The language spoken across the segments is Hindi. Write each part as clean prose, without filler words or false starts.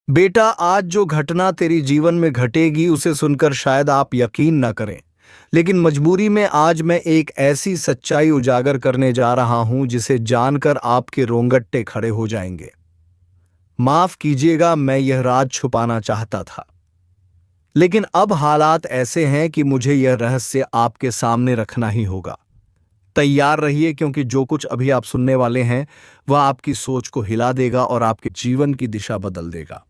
बेटा, आज जो घटना तेरी जीवन में घटेगी उसे सुनकर शायद आप यकीन न करें, लेकिन मजबूरी में आज मैं एक ऐसी सच्चाई उजागर करने जा रहा हूं जिसे जानकर आपके रोंगटे खड़े हो जाएंगे। माफ कीजिएगा, मैं यह राज छुपाना चाहता था, लेकिन अब हालात ऐसे हैं कि मुझे यह रहस्य आपके सामने रखना ही होगा। तैयार रहिए, क्योंकि जो कुछ अभी आप सुनने वाले हैं वह आपकी सोच को हिला देगा और आपके जीवन की दिशा बदल देगा।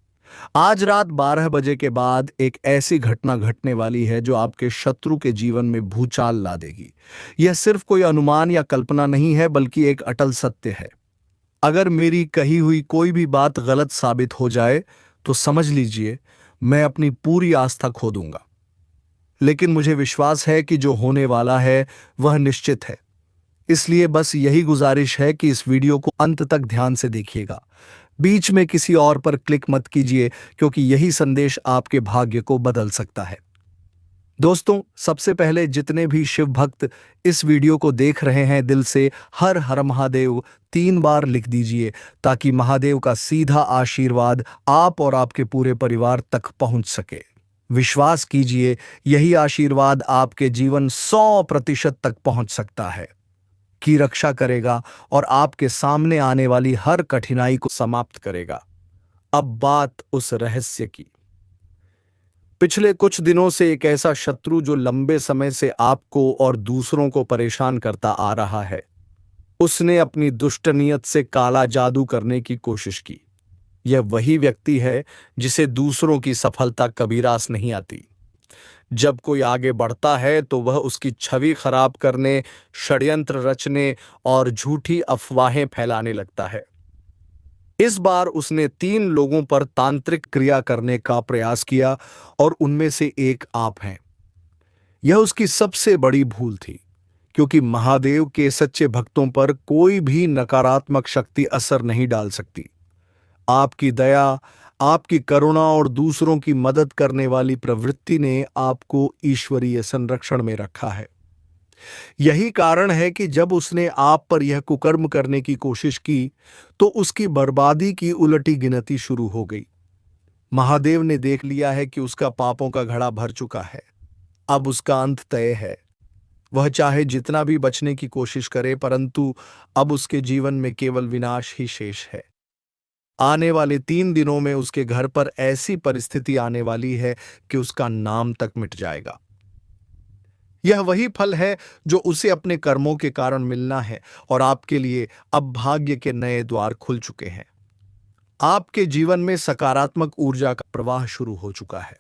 आज रात 12 बजे के बाद एक ऐसी घटना घटने वाली है जो आपके शत्रु के जीवन में भूचाल ला देगी। यह सिर्फ कोई अनुमान या कल्पना नहीं है, बल्कि एक अटल सत्य है। अगर मेरी कही हुई कोई भी बात गलत साबित हो जाए तो समझ लीजिए मैं अपनी पूरी आस्था खो दूंगा। लेकिन मुझे विश्वास है कि जो होने वाला है वह निश्चित है। इसलिए बस यही गुजारिश है कि इस वीडियो को अंत तक ध्यान से देखिएगा। बीच में किसी और पर क्लिक मत कीजिए, क्योंकि यही संदेश आपके भाग्य को बदल सकता है। दोस्तों, सबसे पहले जितने भी शिव भक्त इस वीडियो को देख रहे हैं, दिल से हर हर महादेव 3 बार लिख दीजिए, ताकि महादेव का सीधा आशीर्वाद आप और आपके पूरे परिवार तक पहुंच सके। विश्वास कीजिए, यही आशीर्वाद आपके जीवन 100% तक पहुंच सकता है, की रक्षा करेगा और आपके सामने आने वाली हर कठिनाई को समाप्त करेगा। अब बात उस रहस्य की। पिछले कुछ दिनों से एक ऐसा शत्रु जो लंबे समय से आपको और दूसरों को परेशान करता आ रहा है, उसने अपनी दुष्ट नीयत से काला जादू करने की कोशिश की। यह वही व्यक्ति है जिसे दूसरों की सफलता कभी रास नहीं आती। जब कोई आगे बढ़ता है तो वह उसकी छवि खराब करने, षड्यंत्र रचने और झूठी अफवाहें फैलाने लगता है। इस बार उसने 3 लोगों पर तांत्रिक क्रिया करने का प्रयास किया और उनमें से एक आप हैं। यह उसकी सबसे बड़ी भूल थी, क्योंकि महादेव के सच्चे भक्तों पर कोई भी नकारात्मक शक्ति असर नहीं डाल सकती। आपकी दया, आपकी करुणा और दूसरों की मदद करने वाली प्रवृत्ति ने आपको ईश्वरीय संरक्षण में रखा है। यही कारण है कि जब उसने आप पर यह कुकर्म करने की कोशिश की तो उसकी बर्बादी की उलटी गिनती शुरू हो गई। महादेव ने देख लिया है कि उसका पापों का घड़ा भर चुका है। अब उसका अंत तय है। वह चाहे जितना भी बचने की कोशिश करे, परंतु अब उसके जीवन में केवल विनाश ही शेष है। आने वाले 3 दिनों में उसके घर पर ऐसी परिस्थिति आने वाली है कि उसका नाम तक मिट जाएगा। यह वही फल है जो उसे अपने कर्मों के कारण मिलना है, और आपके लिए अब भाग्य के नए द्वार खुल चुके हैं। आपके जीवन में सकारात्मक ऊर्जा का प्रवाह शुरू हो चुका है।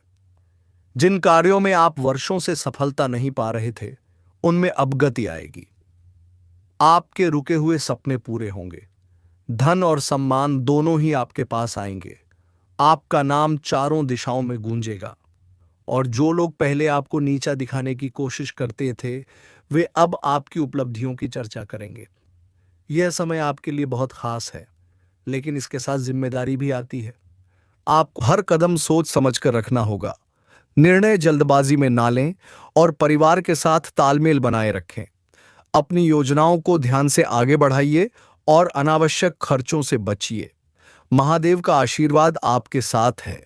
जिन कार्यों में आप वर्षों से सफलता नहीं पा रहे थे, उनमें अब गति आएगी। आपके रुके हुए सपने पूरे होंगे। धन और सम्मान दोनों ही आपके पास आएंगे। आपका नाम चारों दिशाओं में गूंजेगा, और जो लोग पहले आपको नीचा दिखाने की कोशिश करते थे, वे अब आपकी उपलब्धियों की चर्चा करेंगे। यह समय आपके लिए बहुत खास है, लेकिन इसके साथ जिम्मेदारी भी आती है। आपको हर कदम सोच समझकर रखना होगा। निर्णय जल्दबाजी में ना लें और परिवार के साथ तालमेल बनाए रखें। अपनी योजनाओं को ध्यान से आगे बढ़ाइए और अनावश्यक खर्चों से बचिए। महादेव का आशीर्वाद आपके साथ है,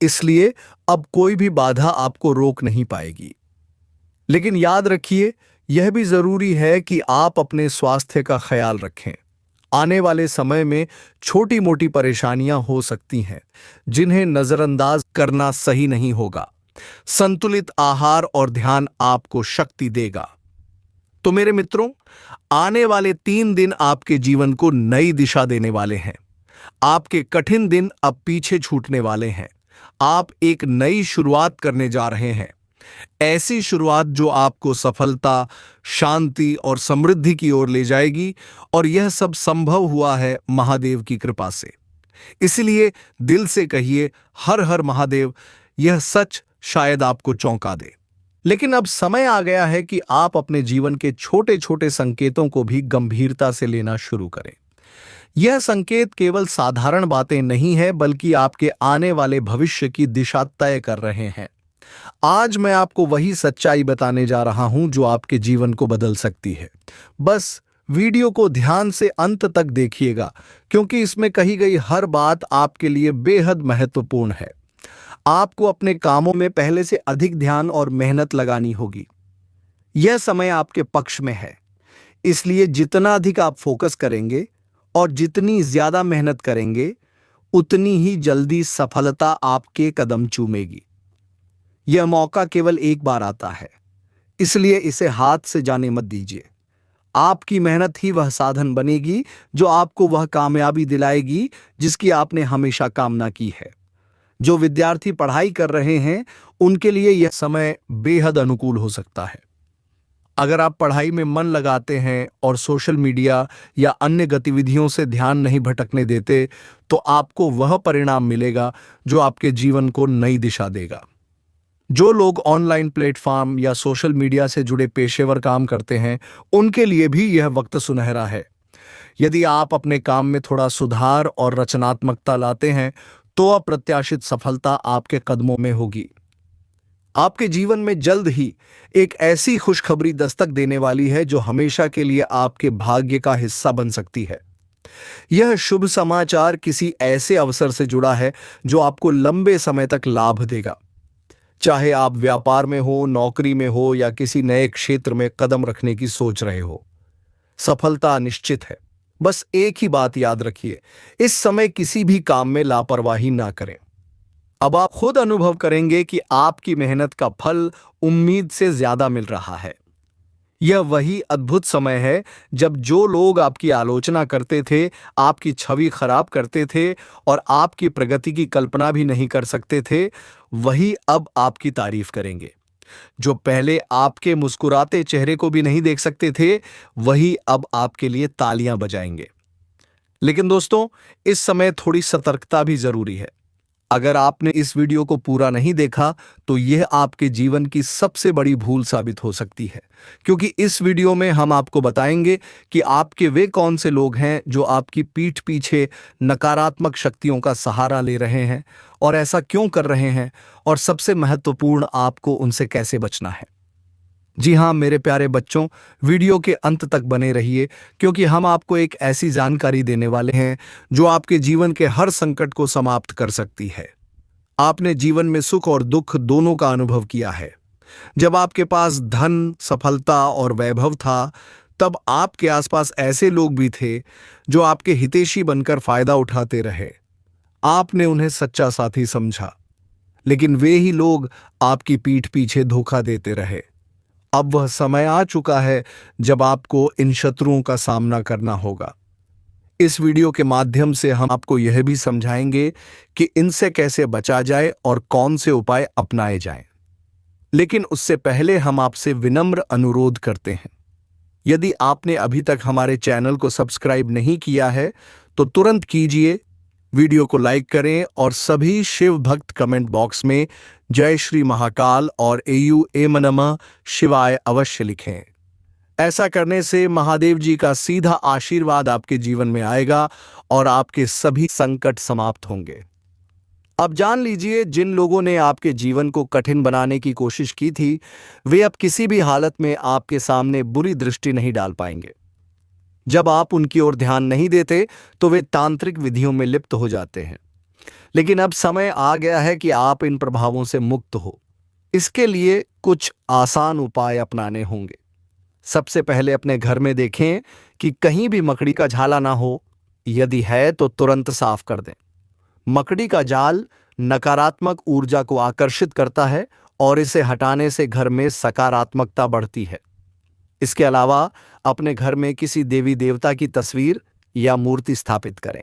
इसलिए अब कोई भी बाधा आपको रोक नहीं पाएगी। लेकिन याद रखिए, यह भी जरूरी है कि आप अपने स्वास्थ्य का ख्याल रखें। आने वाले समय में छोटी मोटी परेशानियां हो सकती हैं, जिन्हें नजरअंदाज करना सही नहीं होगा। संतुलित आहार और ध्यान आपको शक्ति देगा। तो मेरे मित्रों, आने वाले 3 दिन आपके जीवन को नई दिशा देने वाले हैं। आपके कठिन दिन अब पीछे छूटने वाले हैं। आप एक नई शुरुआत करने जा रहे हैं, ऐसी शुरुआत जो आपको सफलता, शांति और समृद्धि की ओर ले जाएगी, और यह सब संभव हुआ है महादेव की कृपा से। इसलिए दिल से कहिए, हर हर महादेव। यह सच शायद आपको चौंका दे, लेकिन अब समय आ गया है कि आप अपने जीवन के छोटे छोटे संकेतों को भी गंभीरता से लेना शुरू करें। यह संकेत केवल साधारण बातें नहीं है, बल्कि आपके आने वाले भविष्य की दिशा तय कर रहे हैं। आज मैं आपको वही सच्चाई बताने जा रहा हूं जो आपके जीवन को बदल सकती है। बस वीडियो को ध्यान से अंत तक देखिएगा, क्योंकि इसमें कही गई हर बात आपके लिए बेहद महत्वपूर्ण है। आपको अपने कामों में पहले से अधिक ध्यान और मेहनत लगानी होगी। यह समय आपके पक्ष में है, इसलिए जितना अधिक आप फोकस करेंगे और जितनी ज्यादा मेहनत करेंगे, उतनी ही जल्दी सफलता आपके कदम चूमेगी। यह मौका केवल एक बार आता है, इसलिए इसे हाथ से जाने मत दीजिए। आपकी मेहनत ही वह साधन बनेगी जो आपको वह कामयाबी दिलाएगी जिसकी आपने हमेशा कामना की है। जो विद्यार्थी पढ़ाई कर रहे हैं, उनके लिए यह समय बेहद अनुकूल हो सकता है। अगर आप पढ़ाई में मन लगाते हैं और सोशल मीडिया या अन्य गतिविधियों से ध्यान नहीं भटकने देते, तो आपको वह परिणाम मिलेगा जो आपके जीवन को नई दिशा देगा। जो लोग ऑनलाइन प्लेटफॉर्म या सोशल मीडिया से जुड़े पेशेवर काम करते हैं, उनके लिए भी यह वक्त सुनहरा है। यदि आप अपने काम में थोड़ा सुधार और रचनात्मकता लाते हैं, तो अप्रत्याशित सफलता आपके कदमों में होगी। आपके जीवन में जल्द ही एक ऐसी खुशखबरी दस्तक देने वाली है जो हमेशा के लिए आपके भाग्य का हिस्सा बन सकती है। यह शुभ समाचार किसी ऐसे अवसर से जुड़ा है जो आपको लंबे समय तक लाभ देगा। चाहे आप व्यापार में हो, नौकरी में हो या किसी नए क्षेत्र में कदम रखने की सोच रहे हो, सफलता निश्चित है। बस एक ही बात याद रखिए, इस समय किसी भी काम में लापरवाही ना करें। अब आप खुद अनुभव करेंगे कि आपकी मेहनत का फल उम्मीद से ज्यादा मिल रहा है। यह वही अद्भुत समय है जब जो लोग आपकी आलोचना करते थे, आपकी छवि खराब करते थे और आपकी प्रगति की कल्पना भी नहीं कर सकते थे, वही अब आपकी तारीफ करेंगे। जो पहले आपके मुस्कुराते चेहरे को भी नहीं देख सकते थे, वही अब आपके लिए तालियां बजाएंगे। लेकिन दोस्तों, इस समय थोड़ी सतर्कता भी जरूरी है। अगर आपने इस वीडियो को पूरा नहीं देखा, तो यह आपके जीवन की सबसे बड़ी भूल साबित हो सकती है, क्योंकि इस वीडियो में हम आपको बताएंगे कि आपके वे कौन से लोग हैं जो आपकी पीठ पीछे नकारात्मक शक्तियों का सहारा ले रहे हैं और ऐसा क्यों कर रहे हैं, और सबसे महत्वपूर्ण, आपको उनसे कैसे बचना है। जी हाँ मेरे प्यारे बच्चों, वीडियो के अंत तक बने रहिए, क्योंकि हम आपको एक ऐसी जानकारी देने वाले हैं जो आपके जीवन के हर संकट को समाप्त कर सकती है। आपने जीवन में सुख और दुख दोनों का अनुभव किया है। जब आपके पास धन, सफलता और वैभव था, तब आपके आसपास ऐसे लोग भी थे जो आपके हितैषी बनकर फायदा उठाते रहे। आपने उन्हें सच्चा साथी समझा, लेकिन वे ही लोग आपकी पीठ पीछे धोखा देते रहे। अब वह समय आ चुका है जब आपको इन शत्रुओं का सामना करना होगा। इस वीडियो के माध्यम से हम आपको यह भी समझाएंगे कि इनसे कैसे बचा जाए और कौन से उपाय अपनाए जाएं। लेकिन उससे पहले हम आपसे विनम्र अनुरोध करते हैं, यदि आपने अभी तक हमारे चैनल को सब्सक्राइब नहीं किया है, तो तुरंत कीजिए। वीडियो को लाइक करें और सभी शिव भक्त कमेंट बॉक्स में जय श्री महाकाल और एम नमः शिवाय अवश्य लिखें। ऐसा करने से महादेव जी का सीधा आशीर्वाद आपके जीवन में आएगा और आपके सभी संकट समाप्त होंगे। अब जान लीजिए, जिन लोगों ने आपके जीवन को कठिन बनाने की कोशिश की थी, वे अब किसी भी हालत में आपके सामने बुरी दृष्टि नहीं डाल पाएंगे। जब आप उनकी ओर ध्यान नहीं देते, तो वे तांत्रिक विधियों में लिप्त हो जाते हैं। लेकिन अब समय आ गया है कि आप इन प्रभावों से मुक्त हो। इसके लिए कुछ आसान उपाय अपनाने होंगे। सबसे पहले अपने घर में देखें कि कहीं भी मकड़ी का झाला ना हो। यदि है तो तुरंत साफ कर दें। मकड़ी का जाल नकारात्मक ऊर्जा को आकर्षित करता है और इसे हटाने से घर में सकारात्मकता बढ़ती है। इसके अलावा अपने घर में किसी देवी देवता की तस्वीर या मूर्ति स्थापित करें।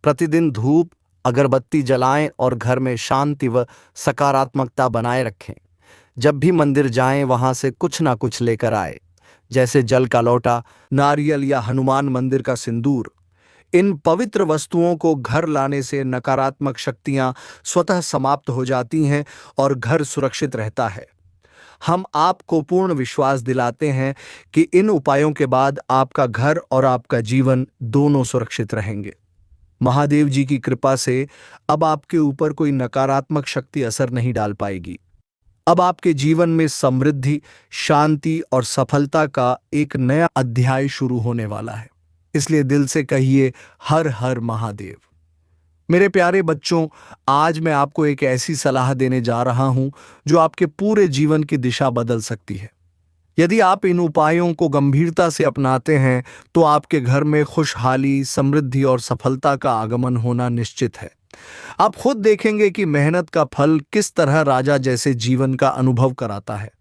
प्रतिदिन धूप, अगरबत्ती जलाएं और घर में शांति व सकारात्मकता बनाए रखें। जब भी मंदिर जाएं, वहां से कुछ ना कुछ लेकर आए, जैसे जल का लोटा, नारियल या हनुमान मंदिर का सिंदूर। इन पवित्र वस्तुओं को घर लाने से नकारात्मक शक्तियां स्वतः समाप्त हो जाती हैं और घर सुरक्षित रहता है। हम आपको पूर्ण विश्वास दिलाते हैं कि इन उपायों के बाद आपका घर और आपका जीवन दोनों सुरक्षित रहेंगे। महादेव जी की कृपा से अब आपके ऊपर कोई नकारात्मक शक्ति असर नहीं डाल पाएगी। अब आपके जीवन में समृद्धि, शांति और सफलता का एक नया अध्याय शुरू होने वाला है। इसलिए दिल से कहिए, हर हर महादेव। मेरे प्यारे बच्चों, आज मैं आपको एक ऐसी सलाह देने जा रहा हूं जो आपके पूरे जीवन की दिशा बदल सकती है। यदि आप इन उपायों को गंभीरता से अपनाते हैं तो आपके घर में खुशहाली, समृद्धि और सफलता का आगमन होना निश्चित है। आप खुद देखेंगे कि मेहनत का फल किस तरह राजा जैसे जीवन का अनुभव कराता है।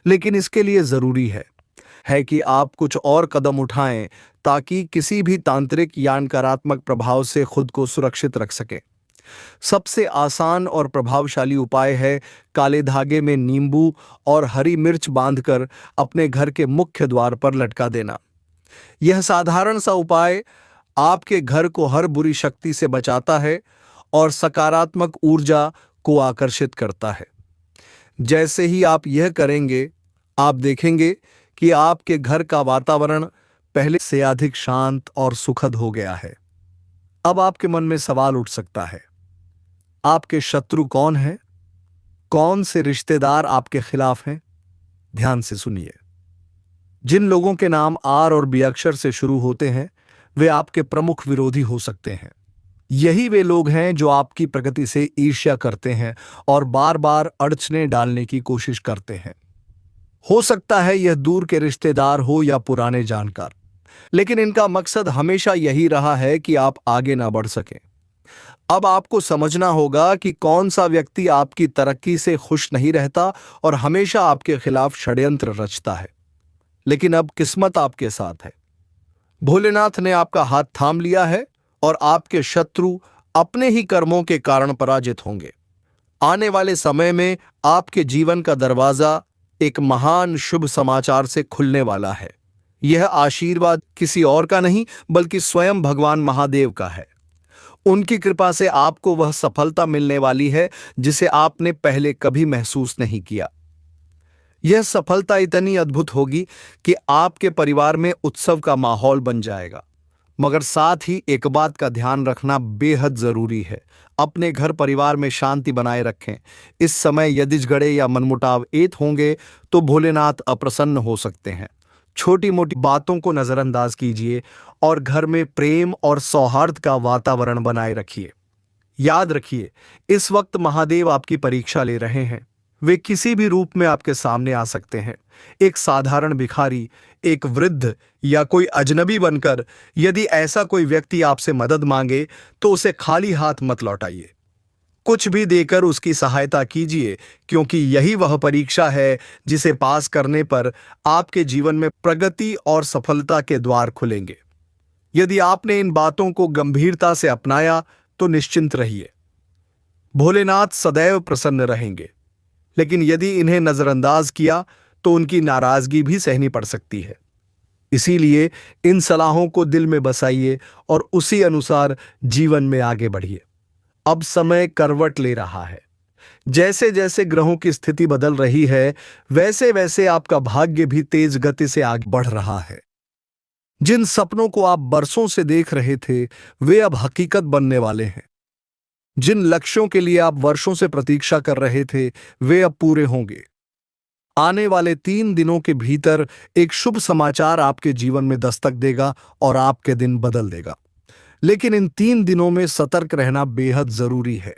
लेकिन इसके लिए जरूरी है कि आप कुछ और कदम उठाएं ताकि किसी भी तांत्रिक या नकारात्मक प्रभाव से खुद को सुरक्षित रख सकें। सबसे आसान और प्रभावशाली उपाय है काले धागे में नींबू और हरी मिर्च बांधकर अपने घर के मुख्य द्वार पर लटका देना। यह साधारण सा उपाय आपके घर को हर बुरी शक्ति से बचाता है और सकारात्मक ऊर्जा को आकर्षित करता है। जैसे ही आप यह करेंगे, आप देखेंगे कि आपके घर का वातावरण पहले से अधिक शांत और सुखद हो गया है। अब आपके मन में सवाल उठ सकता है, आपके शत्रु कौन है? कौन से रिश्तेदार आपके खिलाफ हैं? ध्यान से सुनिए। जिन लोगों के नाम आर और बी अक्षर से शुरू होते हैं, वे आपके प्रमुख विरोधी हो सकते हैं। यही वे लोग हैं जो आपकी प्रगति से ईर्ष्या करते हैं और बार बार अड़चने डालने की कोशिश करते हैं। हो सकता है यह दूर के रिश्तेदार हो या पुराने जानकार, लेकिन इनका मकसद हमेशा यही रहा है कि आप आगे ना बढ़ सकें। अब आपको समझना होगा कि कौन सा व्यक्ति आपकी तरक्की से खुश नहीं रहता और हमेशा आपके खिलाफ षड्यंत्र रचता है। लेकिन अब किस्मत आपके साथ है। भोलेनाथ ने आपका हाथ थाम लिया है और आपके शत्रु अपने ही कर्मों के कारण पराजित होंगे। आने वाले समय में आपके जीवन का दरवाजा एक महान शुभ समाचार से खुलने वाला है। यह आशीर्वाद किसी और का नहीं बल्कि स्वयं भगवान महादेव का है। उनकी कृपा से आपको वह सफलता मिलने वाली है जिसे आपने पहले कभी महसूस नहीं किया। यह सफलता इतनी अद्भुत होगी कि आपके परिवार में उत्सव का माहौल बन जाएगा। मगर साथ ही एक बात का ध्यान रखना बेहद जरूरी है, अपने घर परिवार में शांति बनाए रखें। इस समय यदि झगड़े या मनमुटाव एत होंगे तो भोलेनाथ अप्रसन्न हो सकते हैं। छोटी मोटी बातों को नजरअंदाज कीजिए और घर में प्रेम और सौहार्द का वातावरण बनाए रखिए। याद रखिए, इस वक्त महादेव आपकी परीक्षा ले रहे हैं। वे किसी भी रूप में आपके सामने आ सकते हैं। एक साधारण भिखारी, एक वृद्ध या कोई अजनबी बनकर। यदि ऐसा कोई व्यक्ति आपसे मदद मांगे तो उसे खाली हाथ मत लौटाइए। कुछ भी देकर उसकी सहायता कीजिए, क्योंकि यही वह परीक्षा है जिसे पास करने पर आपके जीवन में प्रगति और सफलता के द्वार खुलेंगे। यदि आपने इन बातों को गंभीरता से अपनाया तो निश्चिंत रहिए, भोलेनाथ सदैव प्रसन्न रहेंगे। लेकिन यदि इन्हें नजरअंदाज किया तो उनकी नाराजगी भी सहनी पड़ सकती है। इसीलिए इन सलाहों को दिल में बसाइए और उसी अनुसार जीवन में आगे बढ़िए। अब समय करवट ले रहा है। जैसे जैसे ग्रहों की स्थिति बदल रही है, वैसे वैसे आपका भाग्य भी तेज गति से आगे बढ़ रहा है। जिन सपनों को आप बरसों से देख रहे थे, वे अब हकीकत बनने वाले हैं। जिन लक्ष्यों के लिए आप वर्षों से प्रतीक्षा कर रहे थे, वे अब पूरे होंगे। आने वाले 3 दिनों के भीतर एक शुभ समाचार आपके जीवन में दस्तक देगा और आपके दिन बदल देगा। लेकिन इन 3 दिनों में सतर्क रहना बेहद जरूरी है।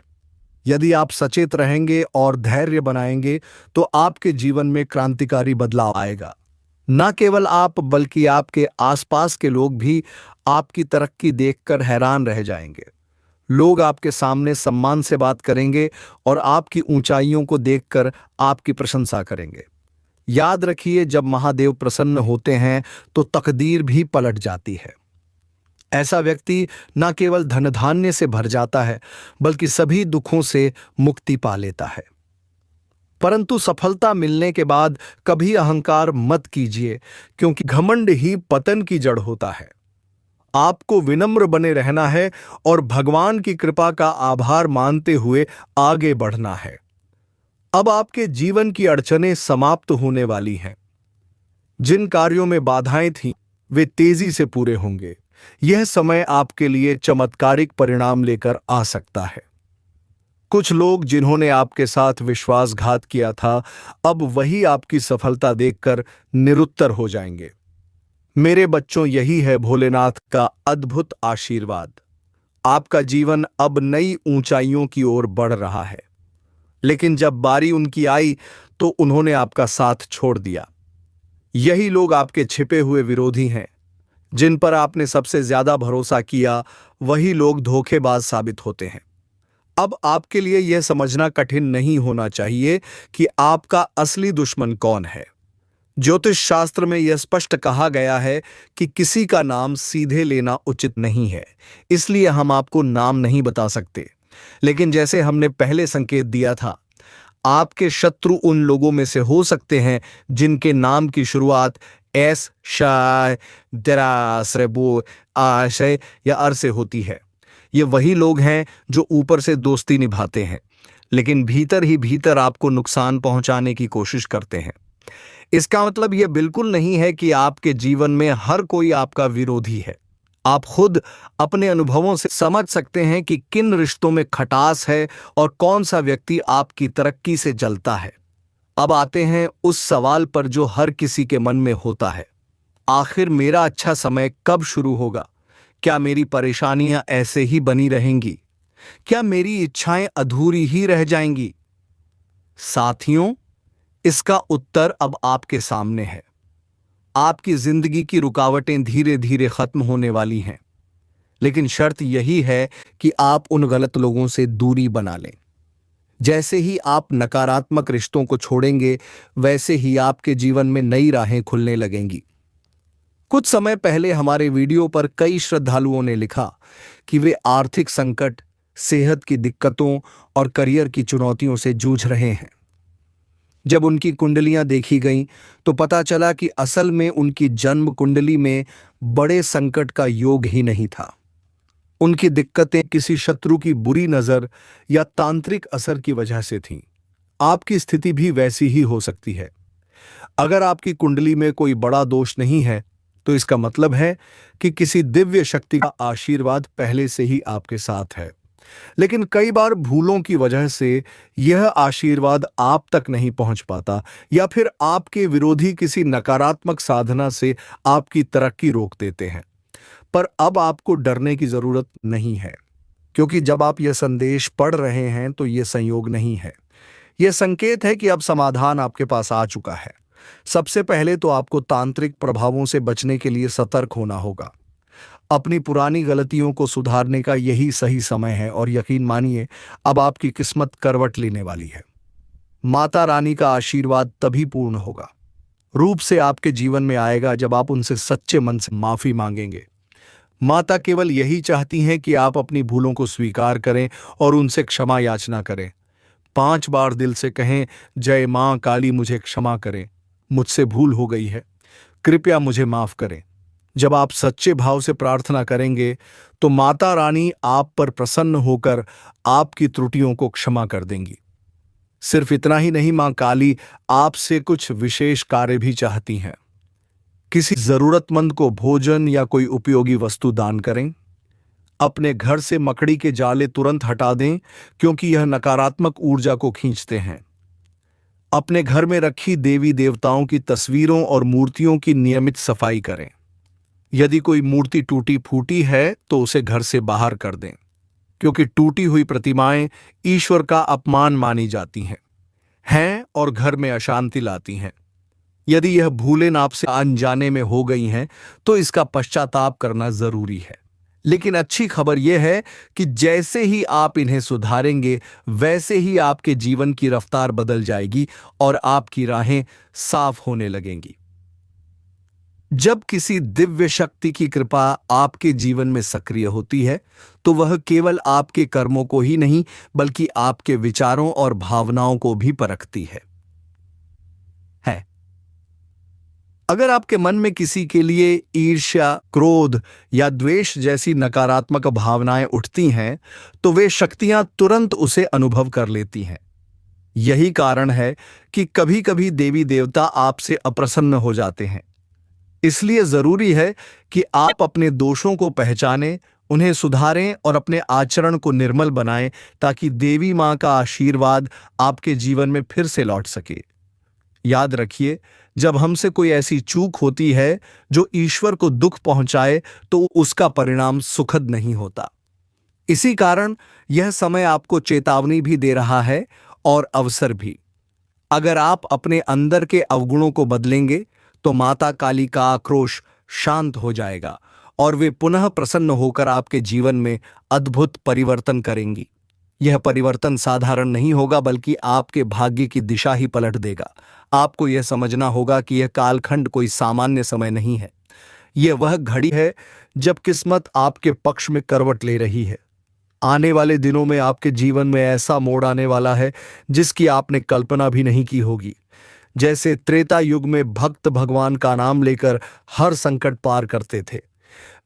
यदि आप सचेत रहेंगे और धैर्य बनाएंगे तो आपके जीवन में क्रांतिकारी बदलाव आएगा। न केवल आप बल्कि आपके आसपास के लोग भी आपकी तरक्की देखकर हैरान रह जाएंगे। लोग आपके सामने सम्मान से बात करेंगे और आपकी ऊंचाइयों को देखकर आपकी प्रशंसा करेंगे। याद रखिए, जब महादेव प्रसन्न होते हैं तो तकदीर भी पलट जाती है। ऐसा व्यक्ति न केवल धन धान्य से भर जाता है बल्कि सभी दुखों से मुक्ति पा लेता है। परंतु सफलता मिलने के बाद कभी अहंकार मत कीजिए, क्योंकि घमंड ही पतन की जड़ होता है। आपको विनम्र बने रहना है और भगवान की कृपा का आभार मानते हुए आगे बढ़ना है। अब आपके जीवन की अड़चनें समाप्त होने वाली हैं। जिन कार्यों में बाधाएं थीं, वे तेजी से पूरे होंगे। यह समय आपके लिए चमत्कारिक परिणाम लेकर आ सकता है। कुछ लोग जिन्होंने आपके साथ विश्वासघात किया था, अब वही आपकी सफलता देखकर निरुत्तर हो जाएंगे। मेरे बच्चों, यही है भोलेनाथ का अद्भुत आशीर्वाद। आपका जीवन अब नई ऊंचाइयों की ओर बढ़ रहा है। लेकिन जब बारी उनकी आई तो उन्होंने आपका साथ छोड़ दिया। यही लोग आपके छिपे हुए विरोधी हैं। जिन पर आपने सबसे ज्यादा भरोसा किया, वही लोग धोखेबाज साबित होते हैं। अब आपके लिए यह समझना कठिन नहीं होना चाहिए कि आपका असली दुश्मन कौन है। ज्योतिष शास्त्र में यह स्पष्ट कहा गया है कि किसी का नाम सीधे लेना उचित नहीं है, इसलिए हम आपको नाम नहीं बता सकते। लेकिन जैसे हमने पहले संकेत दिया था, आपके शत्रु उन लोगों में से हो सकते हैं जिनके नाम की शुरुआत एस, शाय, दरास, रेबो, आशय या अर से होती है। ये वही लोग हैं जो ऊपर से दोस्ती निभाते हैं, लेकिन भीतर ही भीतर आपको नुकसान पहुंचाने की कोशिश करते हैं। इसका मतलब यह बिल्कुल नहीं है कि आपके जीवन में हर कोई आपका विरोधी है। आप खुद अपने अनुभवों से समझ सकते हैं कि किन रिश्तों में खटास है और कौन सा व्यक्ति आपकी तरक्की से जलता है। अब आते हैं उस सवाल पर जो हर किसी के मन में होता है, आखिर मेरा अच्छा समय कब शुरू होगा? क्या मेरी परेशानियां ऐसे ही बनी रहेंगी? क्या मेरी इच्छाएं अधूरी ही रह जाएंगी? साथियों, इसका उत्तर अब आपके सामने है। आपकी जिंदगी की रुकावटें धीरे धीरे खत्म होने वाली हैं, लेकिन शर्त यही है कि आप उन गलत लोगों से दूरी बना लें। जैसे ही आप नकारात्मक रिश्तों को छोड़ेंगे, वैसे ही आपके जीवन में नई राहें खुलने लगेंगी। कुछ समय पहले हमारे वीडियो पर कई श्रद्धालुओं ने लिखा कि वे आर्थिक संकट, सेहत की दिक्कतों और करियर की चुनौतियों से जूझ रहे हैं। जब उनकी कुंडलियां देखी गईं, तो पता चला कि असल में उनकी जन्म कुंडली में बड़े संकट का योग ही नहीं था। उनकी दिक्कतें किसी शत्रु की बुरी नजर या तांत्रिक असर की वजह से थीं। आपकी स्थिति भी वैसी ही हो सकती है। अगर आपकी कुंडली में कोई बड़ा दोष नहीं है, तो इसका मतलब है कि किसी दिव्य शक्ति का आशीर्वाद पहले से ही आपके साथ है। लेकिन कई बार भूलों की वजह से यह आशीर्वाद आप तक नहीं पहुंच पाता, या फिर आपके विरोधी किसी नकारात्मक साधना से आपकी तरक्की रोक देते हैं। पर अब आपको डरने की जरूरत नहीं है, क्योंकि जब आप यह संदेश पढ़ रहे हैं तो यह संयोग नहीं है। यह संकेत है कि अब समाधान आपके पास आ चुका है। सबसे पहले तो आपको तांत्रिक प्रभावों से बचने के लिए सतर्क होना होगा। अपनी पुरानी गलतियों को सुधारने का यही सही समय है, और यकीन मानिए, अब आपकी किस्मत करवट लेने वाली है। माता रानी का आशीर्वाद तभी पूर्ण होगा, रूप से आपके जीवन में आएगा, जब आप उनसे सच्चे मन से माफी मांगेंगे। माता केवल यही चाहती हैं कि आप अपनी भूलों को स्वीकार करें और उनसे क्षमा याचना करें। 5 बार दिल से कहें, जय मां काली, मुझे क्षमा करें, मुझसे भूल हो गई है, कृपया मुझे माफ करें। जब आप सच्चे भाव से प्रार्थना करेंगे, तो माता रानी आप पर प्रसन्न होकर आपकी त्रुटियों को क्षमा कर देंगी। सिर्फ इतना ही नहीं, मां काली आपसे कुछ विशेष कार्य भी चाहती हैं। किसी जरूरतमंद को भोजन या कोई उपयोगी वस्तु दान करें। अपने घर से मकड़ी के जाले तुरंत हटा दें, क्योंकि यह नकारात्मक ऊर्जा को खींचते हैं। अपने घर में रखी देवी देवताओं की तस्वीरों और मूर्तियों की नियमित सफाई करें। यदि कोई मूर्ति टूटी फूटी है तो उसे घर से बाहर कर दें, क्योंकि टूटी हुई प्रतिमाएं ईश्वर का अपमान मानी जाती हैं और घर में अशांति लाती हैं। यदि यह भूलें आपसे अनजाने में हो गई हैं, तो इसका पश्चाताप करना जरूरी है। लेकिन अच्छी खबर यह है कि जैसे ही आप इन्हें सुधारेंगे, वैसे ही आपके जीवन की रफ्तार बदल जाएगी और आपकी राहें साफ होने लगेंगी। जब किसी दिव्य शक्ति की कृपा आपके जीवन में सक्रिय होती है, तो वह केवल आपके कर्मों को ही नहीं, बल्कि आपके विचारों और भावनाओं को भी परखती है। अगर आपके मन में किसी के लिए ईर्ष्या, क्रोध या द्वेष जैसी नकारात्मक भावनाएं उठती हैं, तो वे शक्तियां तुरंत उसे अनुभव कर लेती हैं। यही कारण है कि कभी कभी देवी देवता आपसे अप्रसन्न हो जाते हैं। इसलिए जरूरी है कि आप अपने दोषों को पहचानें उन्हें सुधारें और अपने आचरण को निर्मल बनाएं ताकि देवी मां का आशीर्वाद आपके जीवन में फिर से लौट सके। याद रखिए, जब हमसे कोई ऐसी चूक होती है जो ईश्वर को दुख पहुंचाए तो उसका परिणाम सुखद नहीं होता। इसी कारण यह समय आपको चेतावनी भी दे रहा है और अवसर भी। अगर आप अपने अंदर के अवगुणों को बदलेंगे तो माता काली का आक्रोश शांत हो जाएगा और वे पुनः प्रसन्न होकर आपके जीवन में अद्भुत परिवर्तन करेंगी। यह परिवर्तन साधारण नहीं होगा बल्कि आपके भाग्य की दिशा ही पलट देगा। आपको यह समझना होगा कि यह कालखंड कोई सामान्य समय नहीं है। यह वह घड़ी है जब किस्मत आपके पक्ष में करवट ले रही है। आने वाले दिनों में आपके जीवन में ऐसा मोड़ आने वाला है जिसकी आपने कल्पना भी नहीं की होगी। जैसे त्रेता युग में भक्त भगवान का नाम लेकर हर संकट पार करते थे,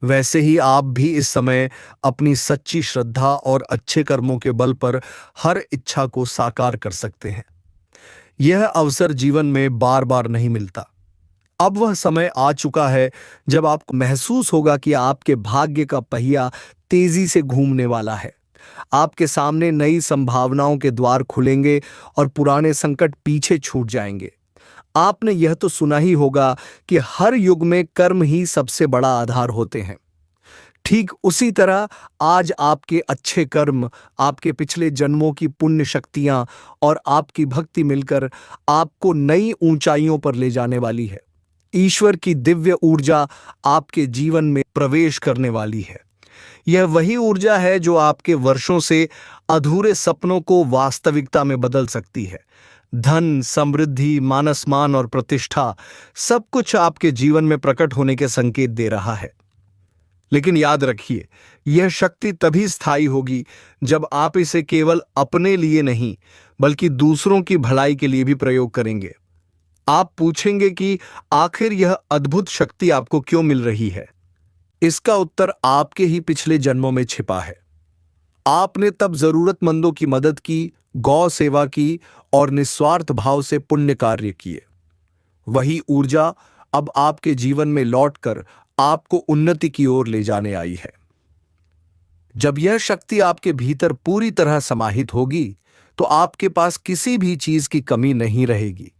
वैसे ही आप भी इस समय अपनी सच्ची श्रद्धा और अच्छे कर्मों के बल पर हर इच्छा को साकार कर सकते हैं। यह अवसर जीवन में बार बार नहीं मिलता। अब वह समय आ चुका है जब आपको महसूस होगा कि आपके भाग्य का पहिया तेजी से घूमने वाला है। आपके सामने नई संभावनाओं के द्वार खुलेंगे और पुराने संकट पीछे छूट जाएंगे। आपने यह तो सुना ही होगा कि हर युग में कर्म ही सबसे बड़ा आधार होते हैं। ठीक उसी तरह आज आपके अच्छे कर्म, आपके पिछले जन्मों की पुण्य शक्तियां और आपकी भक्ति मिलकर आपको नई ऊंचाइयों पर ले जाने वाली है। ईश्वर की दिव्य ऊर्जा आपके जीवन में प्रवेश करने वाली है। यह वही ऊर्जा है जो आपके वर्षों से अधूरे सपनों को वास्तविकता में बदल सकती है। धन, समृद्धि, मानसमान और प्रतिष्ठा सब कुछ आपके जीवन में प्रकट होने के संकेत दे रहा है। लेकिन याद रखिए, यह शक्ति तभी स्थायी होगी जब आप इसे केवल अपने लिए नहीं बल्कि दूसरों की भलाई के लिए भी प्रयोग करेंगे। आप पूछेंगे कि आखिर यह अद्भुत शक्ति आपको क्यों मिल रही है? इसका उत्तर आपके ही पिछले जन्मों में छिपा है। आपने तब जरूरतमंदों की मदद की, गौ सेवा की और निस्वार्थ भाव से पुण्य कार्य किए। वही ऊर्जा अब आपके जीवन में लौटकर आपको उन्नति की ओर ले जाने आई है। जब यह शक्ति आपके भीतर पूरी तरह समाहित होगी तो आपके पास किसी भी चीज की कमी नहीं रहेगी।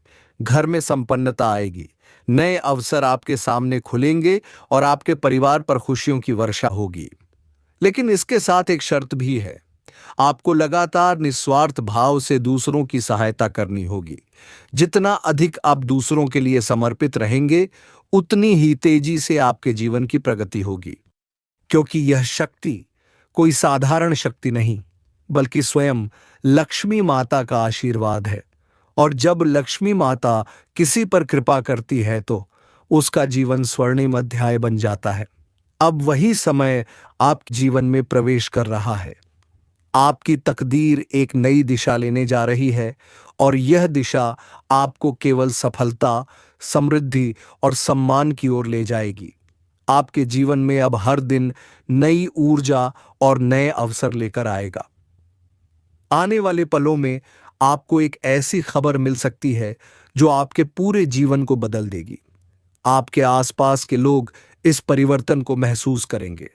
घर में संपन्नता आएगी, नए अवसर आपके सामने खुलेंगे और आपके परिवार पर खुशियों की वर्षा होगी। लेकिन इसके साथ एक शर्त भी है। आपको लगातार निस्वार्थ भाव से दूसरों की सहायता करनी होगी। जितना अधिक आप दूसरों के लिए समर्पित रहेंगे, उतनी ही तेजी से आपके जीवन की प्रगति होगी। क्योंकि यह शक्ति कोई साधारण शक्ति नहीं, बल्कि स्वयं लक्ष्मी माता का आशीर्वाद है। और जब लक्ष्मी माता किसी पर कृपा करती है तो उसका जीवन स्वर्णिम अध्याय बन जाता है। अब वही समय आपके जीवन में प्रवेश कर रहा है। आपकी तकदीर एक नई दिशा लेने जा रही है और यह दिशा आपको केवल सफलता, समृद्धि और सम्मान की ओर ले जाएगी। आपके जीवन में अब हर दिन नई ऊर्जा और नए अवसर लेकर आएगा। आने वाले पलों में आपको एक ऐसी खबर मिल सकती है जो आपके पूरे जीवन को बदल देगी। आपके आसपास के लोग इस परिवर्तन को महसूस करेंगे।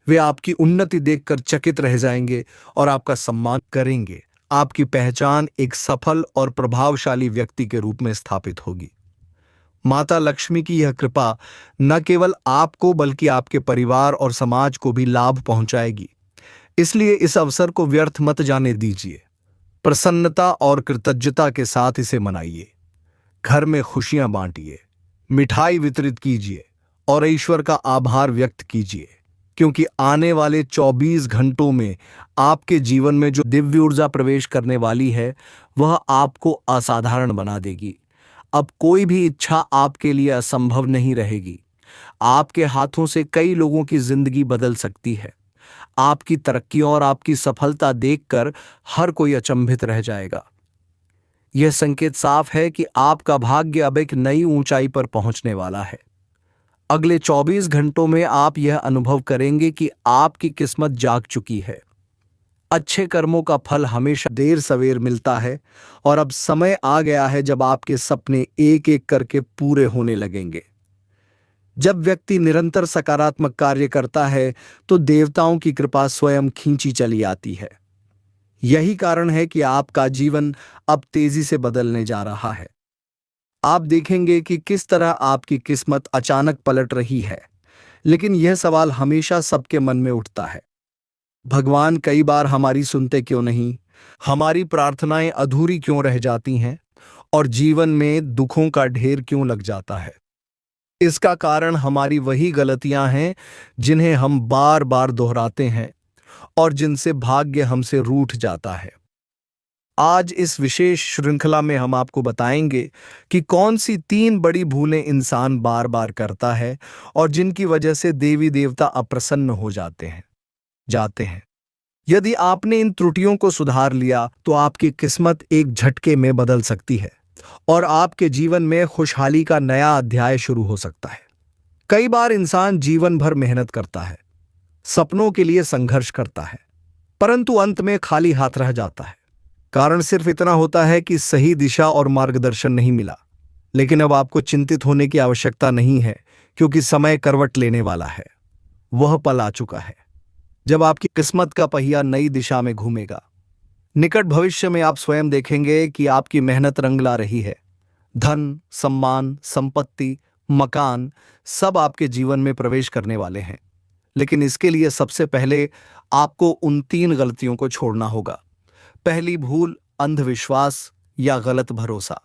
वे आपकी उन्नति देखकर चकित रह जाएंगे और आपका सम्मान करेंगे। आपकी पहचान एक सफल और प्रभावशाली व्यक्ति के रूप में स्थापित होगी। माता लक्ष्मी की यह कृपा न केवल आपको बल्कि आपके परिवार और समाज को भी लाभ पहुंचाएगी। इसलिए इस अवसर को व्यर्थ मत जाने दीजिए। प्रसन्नता और कृतज्ञता के साथ इसे मनाइए। घर में खुशियां बांटिए, मिठाई वितरित कीजिए और ईश्वर का आभार व्यक्त कीजिए, क्योंकि आने वाले 24 घंटों में आपके जीवन में जो दिव्य ऊर्जा प्रवेश करने वाली है वह आपको असाधारण बना देगी। अब कोई भी इच्छा आपके लिए असंभव नहीं रहेगी। आपके हाथों से कई लोगों की जिंदगी बदल सकती है। आपकी तरक्की और आपकी सफलता देखकर हर कोई अचंभित रह जाएगा। यह संकेत साफ है कि आपका भाग्य अब एक नई ऊंचाई पर पहुंचने वाला है। अगले 24 घंटों में आप यह अनुभव करेंगे कि आपकी किस्मत जाग चुकी है। अच्छे कर्मों का फल हमेशा देर सवेर मिलता है और अब समय आ गया है जब आपके सपने एक एक करके पूरे होने लगेंगे। जब व्यक्ति निरंतर सकारात्मक कार्य करता है तो देवताओं की कृपा स्वयं खींची चली आती है। यही कारण है कि आपका जीवन अब तेजी से बदलने जा रहा है। आप देखेंगे कि किस तरह आपकी किस्मत अचानक पलट रही है। लेकिन यह सवाल हमेशा सबके मन में उठता है, भगवान कई बार हमारी सुनते क्यों नहीं, हमारी प्रार्थनाएं अधूरी क्यों रह जाती हैं और जीवन में दुखों का ढेर क्यों लग जाता है। इसका कारण हमारी वही गलतियां हैं जिन्हें हम बार बार दोहराते हैं और जिनसे भाग्य हमसे रूठ जाता है। आज इस विशेष श्रृंखला में हम आपको बताएंगे कि कौन सी 3 बड़ी भूलें इंसान बार बार करता है और जिनकी वजह से देवी देवता अप्रसन्न हो जाते हैं। यदि आपने इन त्रुटियों को सुधार लिया तो आपकी किस्मत एक झटके में बदल सकती है और आपके जीवन में खुशहाली का नया अध्याय शुरू हो सकता है। कई बार इंसान जीवन भर मेहनत करता है, सपनों के लिए संघर्ष करता है, परंतु अंत में खाली हाथ रह जाता है। कारण सिर्फ इतना होता है कि सही दिशा और मार्गदर्शन नहीं मिला। लेकिन अब आपको चिंतित होने की आवश्यकता नहीं है, क्योंकि समय करवट लेने वाला है। वह पल आ चुका है जब आपकी किस्मत का पहिया नई दिशा में घूमेगा। निकट भविष्य में आप स्वयं देखेंगे कि आपकी मेहनत रंग ला रही है। धन, सम्मान, संपत्ति, मकान सब आपके जीवन में प्रवेश करने वाले हैं। लेकिन इसके लिए सबसे पहले आपको उन 3 गलतियों को छोड़ना होगा। पहली भूल, अंधविश्वास या गलत भरोसा।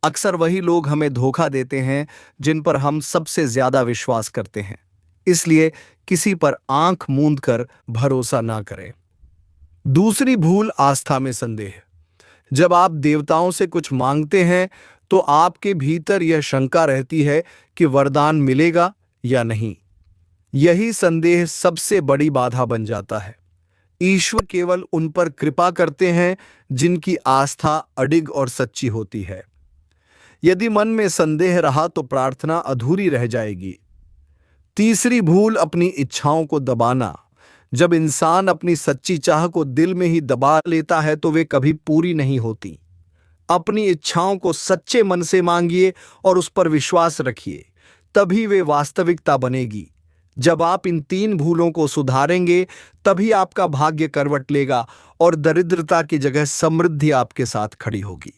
अक्सर वही लोग हमें धोखा देते हैं जिन पर हम सबसे ज्यादा विश्वास करते हैं। इसलिए किसी पर आंख मूंद कर भरोसा ना करें। दूसरी भूल, आस्था में संदेह। जब आप देवताओं से कुछ मांगते हैं तो आपके भीतर यह शंका रहती है कि वरदान मिलेगा या नहीं। यही संदेह सबसे बड़ी बाधा बन जाता है। ईश्वर केवल उन पर कृपा करते हैं जिनकी आस्था अडिग और सच्ची होती है। यदि मन में संदेह रहा तो प्रार्थना अधूरी रह जाएगी। तीसरी भूल, अपनी इच्छाओं को दबाना। जब इंसान अपनी सच्ची चाह को दिल में ही दबा लेता है तो वे कभी पूरी नहीं होती। अपनी इच्छाओं को सच्चे मन से मांगिए और उस पर विश्वास रखिए, तभी वे वास्तविकता बनेगी। जब आप इन 3 भूलों को सुधारेंगे तभी आपका भाग्य करवट लेगा और दरिद्रता की जगह समृद्धि आपके साथ खड़ी होगी।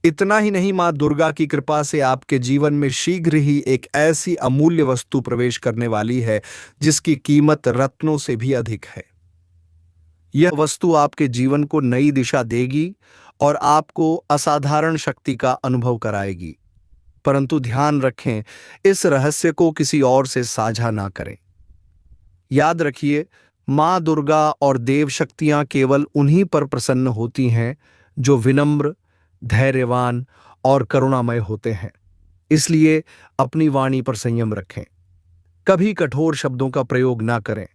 इतना ही नहीं, मां दुर्गा की कृपा से आपके जीवन में शीघ्र ही एक ऐसी अमूल्य वस्तु प्रवेश करने वाली है जिसकी कीमत रत्नों से भी अधिक है। यह वस्तु आपके जीवन को नई दिशा देगी और आपको असाधारण शक्ति का अनुभव कराएगी। परंतु ध्यान रखें, इस रहस्य को किसी और से साझा ना करें। याद रखिए, मां दुर्गा और देव शक्तियां केवल उन्हीं पर प्रसन्न होती हैं जो विनम्र, धैर्यवान और करुणामय होते हैं। इसलिए अपनी वाणी पर संयम रखें, कभी कठोर शब्दों का प्रयोग ना करें,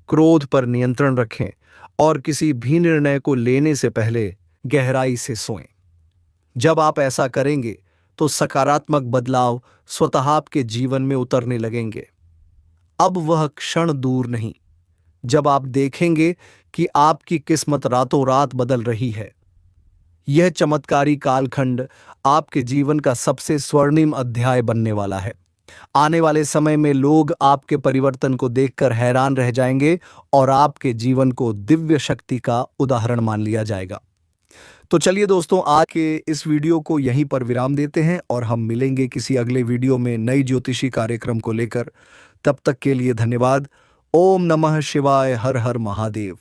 क्रोध पर नियंत्रण रखें और किसी भी निर्णय को लेने से पहले गहराई से सोएं। जब आप ऐसा करेंगे तो सकारात्मक बदलाव स्वतः आपके जीवन में उतरने लगेंगे। अब वह क्षण दूर नहीं जब आप देखेंगे कि आपकी किस्मत रातों रात बदल रही है। यह चमत्कारी कालखंड आपके जीवन का सबसे स्वर्णिम अध्याय बनने वाला है। आने वाले समय में लोग आपके परिवर्तन को देखकर हैरान रह जाएंगे और आपके जीवन को दिव्य शक्ति का उदाहरण मान लिया जाएगा। तो चलिए दोस्तों, आज के इस वीडियो को यहीं पर विराम देते हैं और हम मिलेंगे किसी अगले वीडियो में नई ज्योतिषी कार्यक्रम को लेकर। तब तक के लिए धन्यवाद। ओम नमः शिवाय। हर हर महादेव।